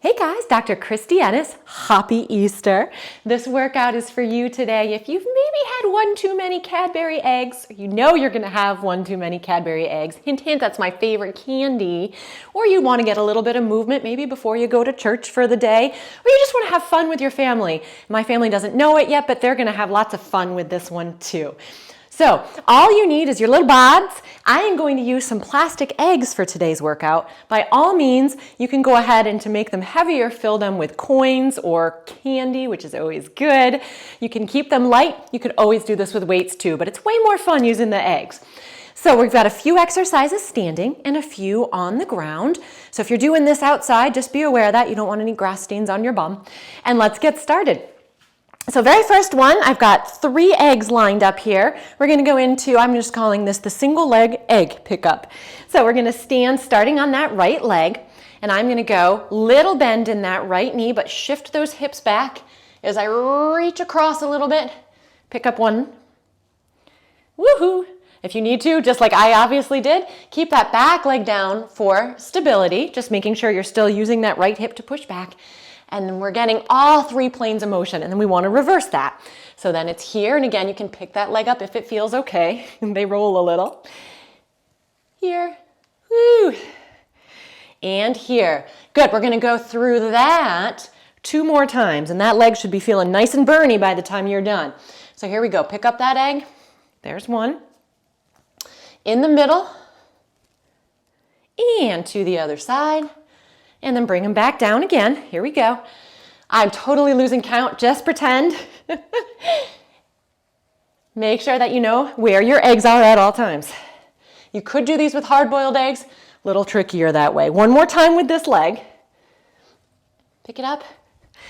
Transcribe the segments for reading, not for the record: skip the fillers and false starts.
Hey guys, Dr. Christy Ennis. Happy Easter. This workout is for you today. If you've maybe had one too many Cadbury eggs, you know you're going to have one too many Cadbury eggs. Hint, hint, that's my favorite candy. Or you want to get a little bit of movement maybe before you go to church for the day. Or you just want to have fun with your family. My family doesn't know it yet, but they're going to have lots of fun with this one too. So all you need is your little bods. I am going to use some plastic eggs for today's workout. By all means, you can go ahead and to make them heavier, fill them with coins or candy, which is always good. You can keep them light. You could always do this with weights too, but it's way more fun using the eggs. So we've got a few exercises standing and a few on the ground. So if you're doing this outside, just be aware of that. You don't want any grass stains on your bum. And let's get started. So very first one, I've got 3 eggs lined up here. We're going to go into, I'm just calling this the single leg egg pickup. So we're going to stand starting on that right leg, and I'm going to go little bend in that right knee, but shift those hips back as I reach across a little bit. Pick up one. Woohoo! If you need to, just like I obviously did, keep that back leg down for stability, just making sure you're still using that right hip to push back. And then we're getting all 3 planes of motion, and then we want to reverse that. So then it's here, and again, you can pick that leg up if it feels okay. They roll a little. Here, woo, and here. Good, we're going to go through that 2 more times, and that leg should be feeling nice and burny by the time you're done. So here we go, pick up that egg. There's one. In the middle, and to the other side. And then bring them back down again. Here we go. I'm totally losing count. Just pretend. Make sure that you know where your eggs are at all times. You could do these with hard-boiled eggs. A little trickier that way. One more time with this leg. Pick it up.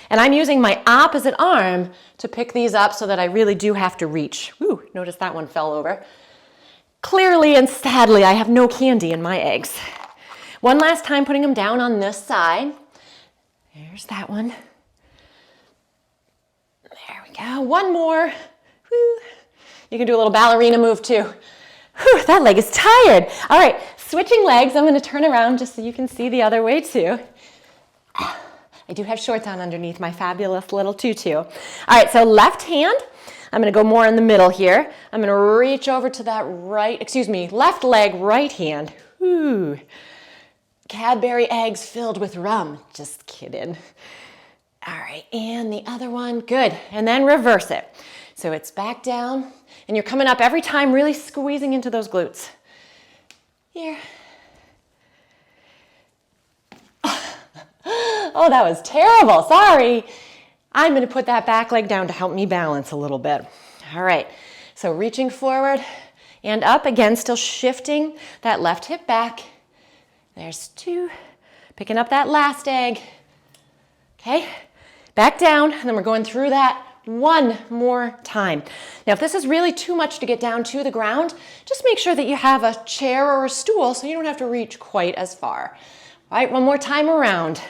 And I'm using my opposite arm to pick these up so that I really do have to reach. Woo, notice that one fell over. Clearly and sadly, I have no candy in my eggs. One last time, putting them down on this side. There's that one. There we go. One more. Woo. You can do a little ballerina move too. Whew, that leg is tired. All right, switching legs. I'm going to turn around just so you can see the other way too. I do have shorts on underneath my fabulous little tutu. All right, so left hand. I'm going to go more in the middle here. I'm going to reach over to that left leg, right hand. Whew. Cadbury eggs filled with rum. Just kidding. All right, and the other one. Good. And then reverse it. So it's back down, and you're coming up every time, really squeezing into those glutes. Here. Oh, that was terrible. Sorry. I'm going to put that back leg down to help me balance a little bit. All right, so reaching forward and up. Again, still shifting that left hip back. There's 2. Picking up that last egg. Okay, back down, and then we're going through that one more time. Now, if this is really too much to get down to the ground, just make sure that you have a chair or a stool so you don't have to reach quite as far. All right, one more time around.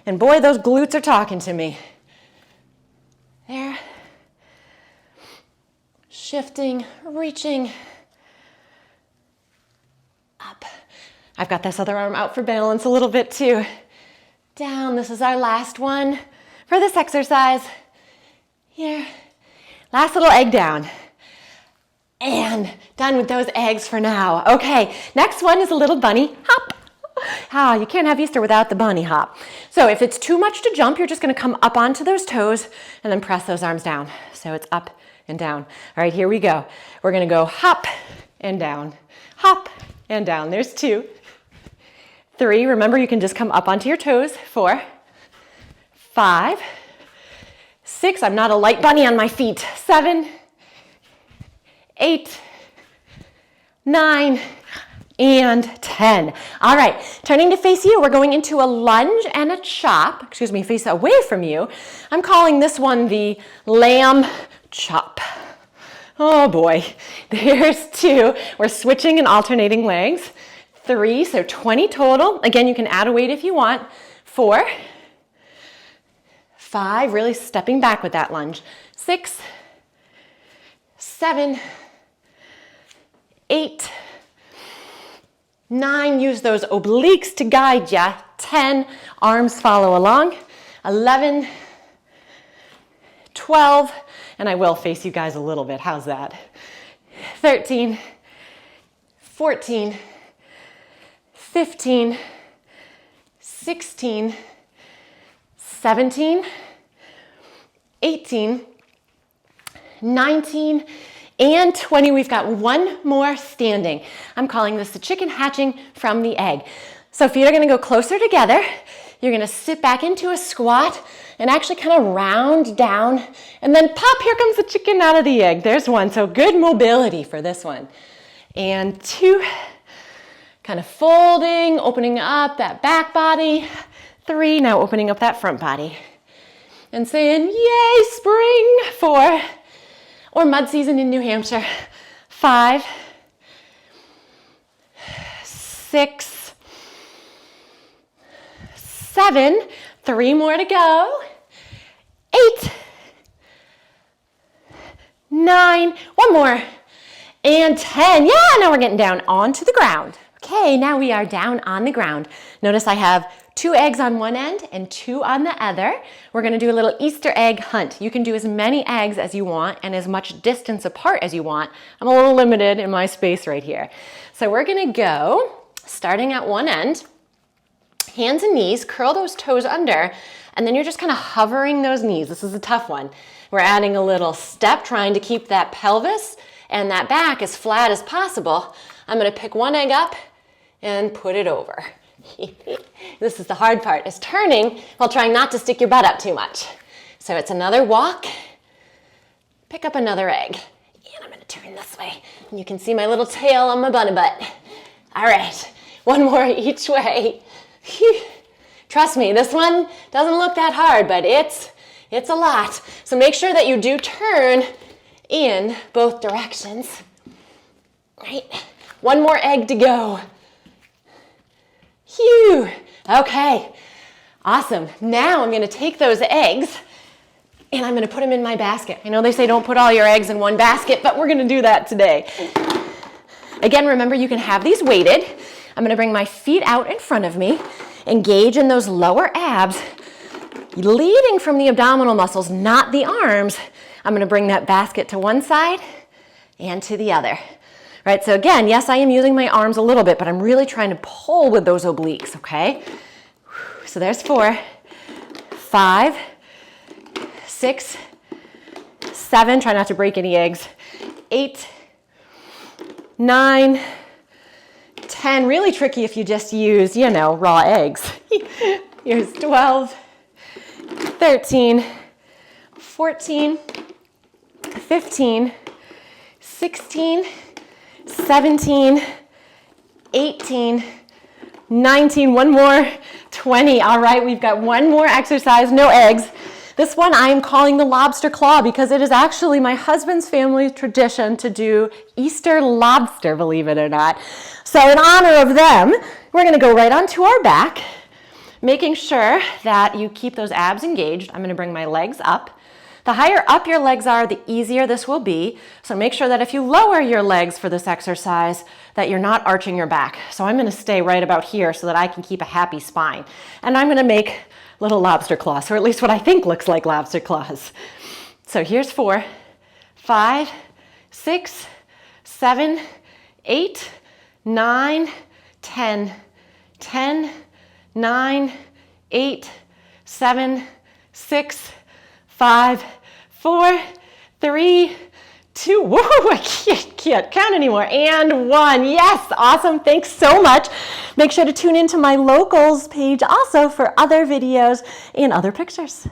And boy, those glutes are talking to me. There. Shifting, reaching. Up. I've got this other arm out for balance a little bit too. Down, this is our last one for this exercise. Here, last little egg down. And done with those eggs for now. Okay, next one is a little bunny hop. You can't have Easter without the bunny hop. So if it's too much to jump, you're just gonna come up onto those toes and then press those arms down. So it's up and down. All right, here we go. We're gonna go hop and down, hop and down. There's 2. 3, remember you can just come up onto your toes. 4, 5, 6, I'm not a light bunny on my feet. 7, 8, 9, and 10. All right, turning to face you, we're going into a lunge and a chop. Face away from you. I'm calling this one the lamb chop. Oh boy, there's 2. We're switching and alternating legs. 3, so 20 total. Again, you can add a weight if you want. 4, 5, really stepping back with that lunge. 6, 7, 8, 9, use those obliques to guide ya. 10, arms follow along. 11, 12, and I will face you guys a little bit. How's that? 13, 14, 15, 16, 17, 18, 19, and 20. We've got one more standing. I'm calling this the chicken hatching from the egg. So feet are gonna go closer together. You're gonna sit back into a squat and actually kind of round down and then pop, here comes the chicken out of the egg. There's one, so good mobility for this one. And 2, kind of folding, opening up that back body. 3, now opening up that front body. And saying, yay, spring. 4, or mud season in New Hampshire. 5, 6, 7, 3 more to go. 8, 9, one more, and 10. Yeah, now we're getting down onto the ground. Okay, now we are down on the ground. Notice I have 2 eggs on one end and 2 on the other. We're gonna do a little Easter egg hunt. You can do as many eggs as you want and as much distance apart as you want. I'm a little limited in my space right here. So we're gonna go, starting at one end, hands and knees, curl those toes under, and then you're just kind of hovering those knees. This is a tough one. We're adding a little step, trying to keep that pelvis and that back as flat as possible. I'm gonna pick one egg up and put it over. This is the hard part, is turning while trying not to stick your butt up too much. So it's another walk, pick up another egg, and I'm gonna turn this way. And you can see my little tail on my bunny butt. All right, one more each way. Trust me, this one doesn't look that hard, but it's a lot. So make sure that you do turn in both directions. Right, one more egg to go. Phew. Okay, awesome. Now I'm gonna take those eggs and I'm gonna put them in my basket. I know they say don't put all your eggs in one basket, but we're gonna do that today. Again, remember you can have these weighted. I'm gonna bring my feet out in front of me, engage in those lower abs, leading from the abdominal muscles, not the arms. I'm gonna bring that basket to one side and to the other. Right, so again, yes, I am using my arms a little bit, but I'm really trying to pull with those obliques, okay? So there's 4, 5, 6, 7, try not to break any eggs, 8, 9, 10, really tricky if you just use, you know, raw eggs. Here's 12, 13, 14, 15, 16, 17, 18, 19, one more, 20. All right, we've got one more exercise, no eggs. This one I am calling the lobster claw because it is actually my husband's family tradition to do Easter lobster, believe it or not. So in honor of them, we're gonna go right onto our back, making sure that you keep those abs engaged. I'm gonna bring my legs up. The higher up your legs are, the easier this will be. So make sure that if you lower your legs for this exercise, that you're not arching your back. So I'm gonna stay right about here so that I can keep a happy spine. And I'm gonna make little lobster claws, or at least what I think looks like lobster claws. So here's 4, 5, 6, 7, 8, 9, 10, 10, 9, 8, 7, 6, 5, 4, 3, 2, whoa, I can't count anymore, and 1. Yes, awesome, thanks so much. Make sure to tune into my locals page also for other videos and other pictures.